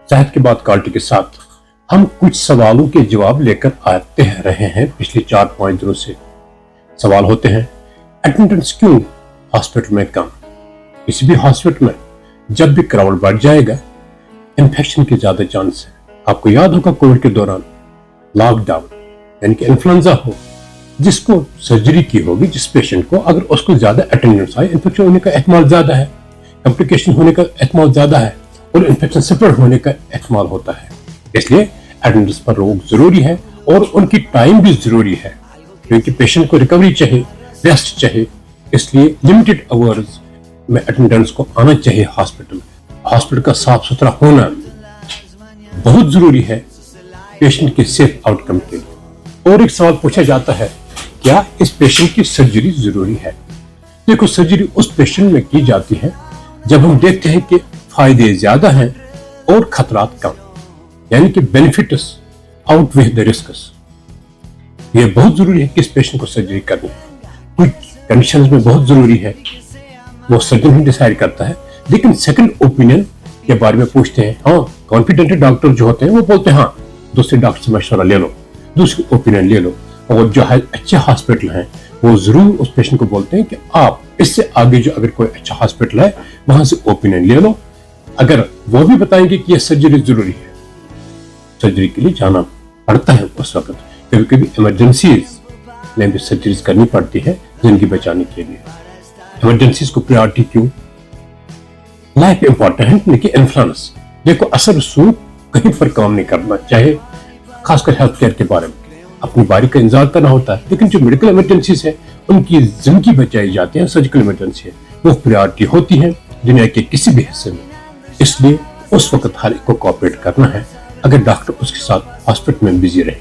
सेहत की बात क्वालिटी के साथ हम कुछ सवालों के जवाब लेकर आते रहे हैं पिछले 4-5 दिनों से। सवाल होते हैं, अटेंडेंस क्यों हॉस्पिटल में कम? किसी भी हॉस्पिटल में जब भी क्राउड बढ़ जाएगा, इन्फेक्शन के ज्यादा चांस है। आपको याद होगा कोविड के दौरान लॉकडाउन यानी कि इन्फ्लुएंजा हो, जिसको सर्जरी की होगी, जिस पेशेंट को, अगर उसको ज्यादा अटेंडेंस आए, इन्फेक्शन होने का एहतमाल ज्यादा है, कॉम्प्लिकेशन होने का एहतमाल ज्यादा है और इन्फेक्शन स्प्रेड होने का एहतमाल होता है। इसलिए अटेंडेंस पर रोक जरूरी है और उनकी टाइम भी जरूरी है, क्योंकि पेशेंट को रिकवरी चाहिए, रेस्ट चाहिए। इसलिए लिमिटेड आवर्स में अटेंडेंस को आना चाहिए हॉस्पिटल। हॉस्पिटल का साफ सुथरा होना बहुत जरूरी है पेशेंट के सेफ आउटकम के लिए। और एक सवाल पूछा जाता है, क्या इस पेशेंट की सर्जरी जरूरी है? देखो, सर्जरी उस पेशेंट में की जाती है जब हम देखते हैं कि फायदे ज्यादा हैं और खतरात कम, यानी कि बेनिफिट्स आउटवे द रिस्क्स। ये बहुत जरूरी है कि इस पेशेंट को सर्जरी करनी। कुछ कंडीशंस में बहुत जरूरी है, वो सर्जन ही डिसाइड करता है, लेकिन सेकंड ओपिनियन के बारे में पूछते हैं। हाँ, कॉन्फिडेंट डॉक्टर जो होते हैं वो बोलते हैं, हाँ दूसरे डॉक्टर से मशवरा ले लो, दूसरी ओपिनियन ले लो। और जो है अच्छे हॉस्पिटल हैं वो जरूर उस पेशेंट को बोलते हैं कि आप इससे आगे जो अगर कोई अच्छा हॉस्पिटल है वहां से ओपिनियन ले लो। अगर वो भी बताएंगे कि यह सर्जरी जरूरी है, सर्जरी के लिए जाना पड़ता है उस वक्त। कभी कभी इमरजेंसीज में भी सर्जरीज करनी पड़ती है जिंदगी बचाने के लिए। इमरजेंसीज को प्रायोरिटी क्यों? लाइफ इंपॉर्टेंट, लेकिन इन्फ्लुएंस। देखो, असर रसूख कहीं पर काम नहीं करना, चाहे खासकर हेल्थ केयर के बारे में अपनी बारी का इंतजार करना होता है, लेकिन जो मेडिकल इमरजेंसीज है उनकी जिंदगी बचाई जाती है, सर्जिकल इमरजेंसी है, वो प्रायोरिटी होती है दुनिया के किसी भी हिस्से में। इसलिए उस वक्त हर एक को कोऑपरेट करना है अगर डॉक्टर उसके साथ हॉस्पिटल में बिजी रहे।